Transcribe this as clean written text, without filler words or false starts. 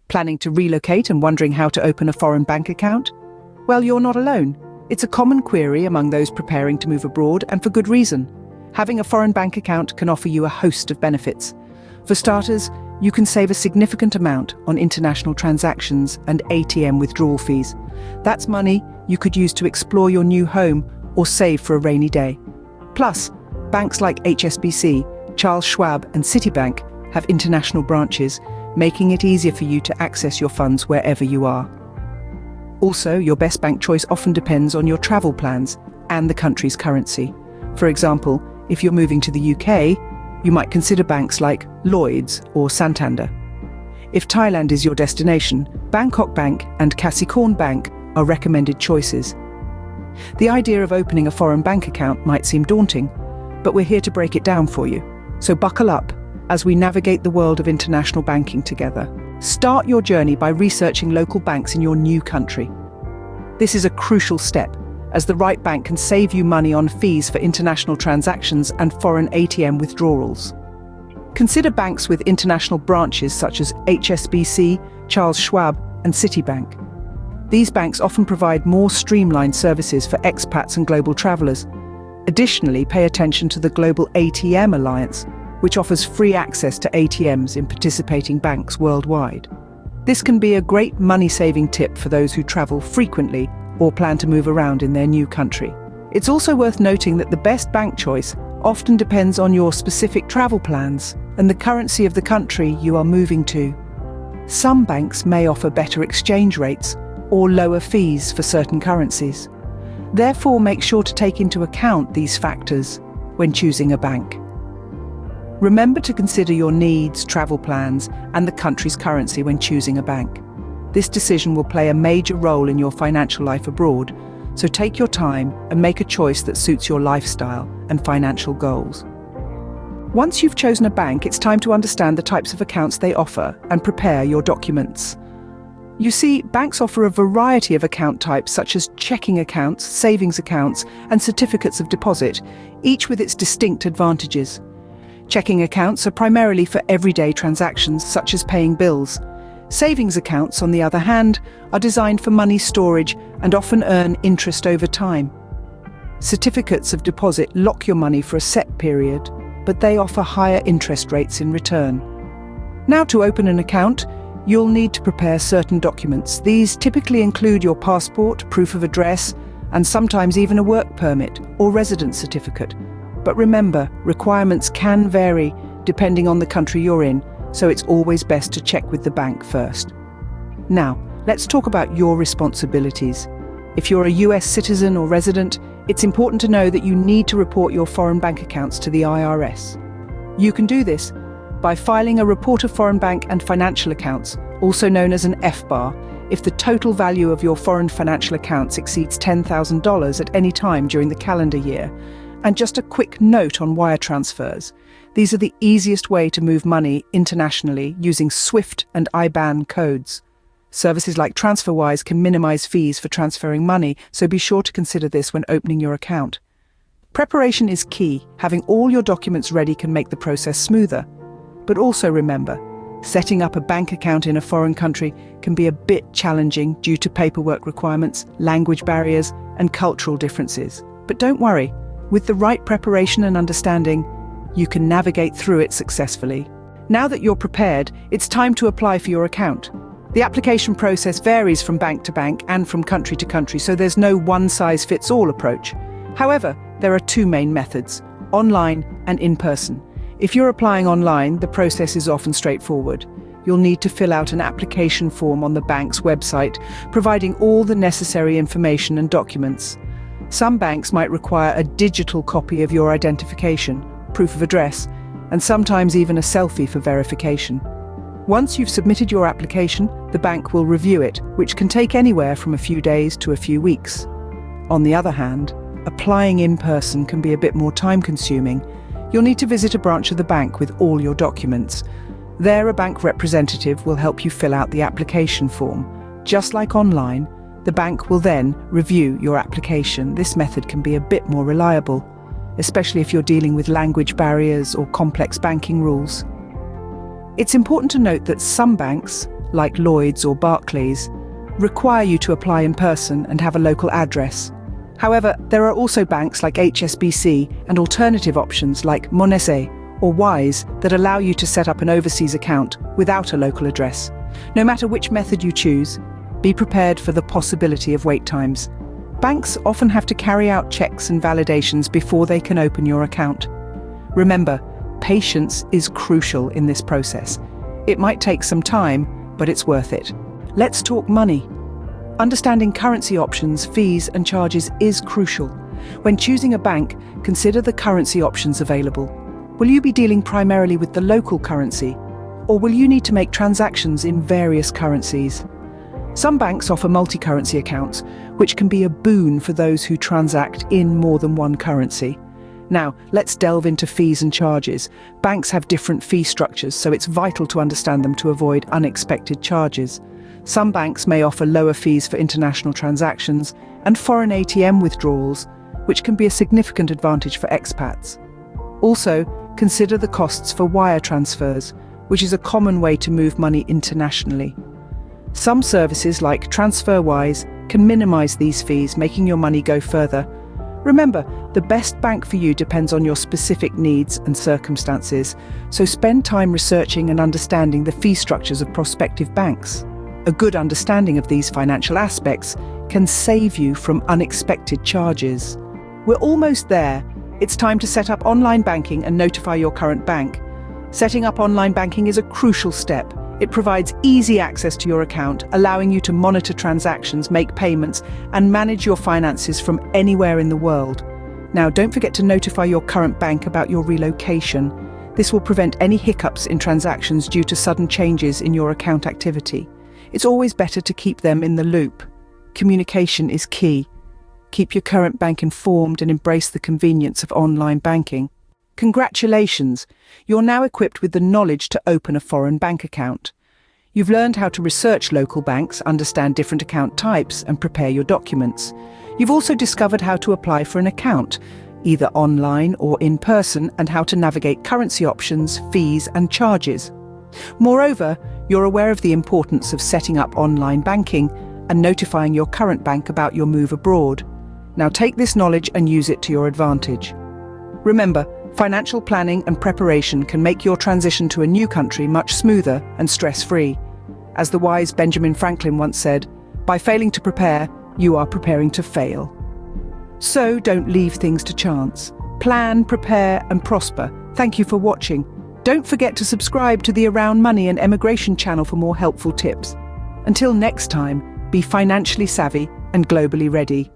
Planning to relocate and wondering how to open a foreign bank account? Well, you're not alone. It's a common query among those preparing to move abroad, and for good reason. Having a foreign bank account can offer you a host of benefits. For starters, you can save a significant amount on international transactions and ATM withdrawal fees. That's money you could use to explore your new home or save for a rainy day. Plus, banks like HSBC, Charles Schwab, and Citibank have international branches, making it easier for you to access your funds wherever you are. Also, your best bank choice often depends on your travel plans and the country's currency. For example, if you're moving to the UK, you might consider banks like Lloyds or Santander. If Thailand is your destination, Bangkok Bank and Kasikorn Bank are recommended choices. The idea of opening a foreign bank account might seem daunting, but we're here to break it down for you. So buckle up as we navigate the world of international banking together. Start your journey by researching local banks in your new country. This is a crucial step, as the right bank can save you money on fees for international transactions and foreign ATM withdrawals. Consider banks with international branches such as HSBC, Charles Schwab, and Citibank. These banks often provide more streamlined services for expats and global travelers. Additionally, pay attention to the Global ATM Alliance, which offers free access to ATMs in participating banks worldwide. This can be a great money-saving tip for those who travel frequently or plan to move around in their new country. It's also worth noting that the best bank choice often depends on your specific travel plans and the currency of the country you are moving to. Some banks may offer better exchange rates or lower fees for certain currencies. Therefore, make sure to take into account these factors when choosing a bank. Remember to consider your needs, travel plans, and the country's currency when choosing a bank. This decision will play a major role in your financial life abroad, so take your time and make a choice that suits your lifestyle and financial goals. Once you've chosen a bank, it's time to understand the types of accounts they offer and prepare your documents. You see, banks offer a variety of account types such as checking accounts, savings accounts, and certificates of deposit, each with its distinct advantages. Checking accounts are primarily for everyday transactions such as paying bills. Savings accounts, on the other hand, are designed for money storage and often earn interest over time. Certificates of deposit lock your money for a set period, but they offer higher interest rates in return. Now, to open an account, you'll need to prepare certain documents. These typically include your passport, proof of address, and sometimes even a work permit or residence certificate. But remember, requirements can vary depending on the country you're in, so it's always best to check with the bank first. Now, let's talk about your responsibilities. If you're a US citizen or resident, it's important to know that you need to report your foreign bank accounts to the IRS. You can do this by filing a report of foreign bank and financial accounts, also known as an FBAR, if the total value of your foreign financial accounts exceeds $10,000 at any time during the calendar year. And just a quick note on wire transfers. These are the easiest way to move money internationally using SWIFT and IBAN codes. Services like TransferWise can minimize fees for transferring money, so be sure to consider this when opening your account. Preparation is key. Having all your documents ready can make the process smoother. But also remember, setting up a bank account in a foreign country can be a bit challenging due to paperwork requirements, language barriers, and cultural differences. But don't worry. With the right preparation and understanding, you can navigate through it successfully. Now that you're prepared, it's time to apply for your account. The application process varies from bank to bank and from country to country, so there's no one-size-fits-all approach. However, there are two main methods: online and in person. If you're applying online, the process is often straightforward. You'll need to fill out an application form on the bank's website, providing all the necessary information and documents. Some banks might require a digital copy of your identification, proof of address, and sometimes even a selfie for verification. Once you've submitted your application, the bank will review it, which can take anywhere from a few days to a few weeks. On the other hand, applying in person can be a bit more time-consuming. You'll need to visit a branch of the bank with all your documents. There, a bank representative will help you fill out the application form. Just like online, the bank will then review your application. This method can be a bit more reliable, especially if you're dealing with language barriers or complex banking rules. It's important to note that some banks, like Lloyd's or Barclays, require you to apply in person and have a local address. However, there are also banks like HSBC and alternative options like Monese or Wise that allow you to set up an overseas account without a local address. No matter which method you choose, be prepared for the possibility of wait times. Banks often have to carry out checks and validations before they can open your account. Remember, patience is crucial in this process. It might take some time, but it's worth it. Let's talk money. Understanding currency options, fees, and charges is crucial. When choosing a bank, consider the currency options available. Will you be dealing primarily with the local currency, or will you need to make transactions in various currencies? Some banks offer multi-currency accounts, which can be a boon for those who transact in more than one currency. Now, let's delve into fees and charges. Banks have different fee structures, so it's vital to understand them to avoid unexpected charges. Some banks may offer lower fees for international transactions and foreign ATM withdrawals, which can be a significant advantage for expats. Also, consider the costs for wire transfers, which is a common way to move money internationally. Some services like TransferWise can minimize these fees, making your money go further. Remember, the best bank for you depends on your specific needs and circumstances, so spend time researching and understanding the fee structures of prospective banks. A good understanding of these financial aspects can save you from unexpected charges. We're almost there. It's time to set up online banking and notify your current bank. Setting up online banking is a crucial step. It provides easy access to your account, allowing you to monitor transactions, make payments, and manage your finances from anywhere in the world. Now, don't forget to notify your current bank about your relocation. This will prevent any hiccups in transactions due to sudden changes in your account activity. It's always better to keep them in the loop. Communication is key. Keep your current bank informed and embrace the convenience of online banking. Congratulations! You're now equipped with the knowledge to open a foreign bank account. You've learned how to research local banks, understand different account types, and prepare your documents. You've also discovered how to apply for an account, either online or in person, and how to navigate currency options, fees, and charges. Moreover, you're aware of the importance of setting up online banking and notifying your current bank about your move abroad. Now take this knowledge and use it to your advantage. Remember, financial planning and preparation can make your transition to a new country much smoother and stress-free. As the wise Benjamin Franklin once said, by failing to prepare, you are preparing to fail. So don't leave things to chance. Plan, prepare, and prosper. Thank you for watching. Don't forget to subscribe to the Around Money and Emigration channel for more helpful tips. Until next time, be financially savvy and globally ready.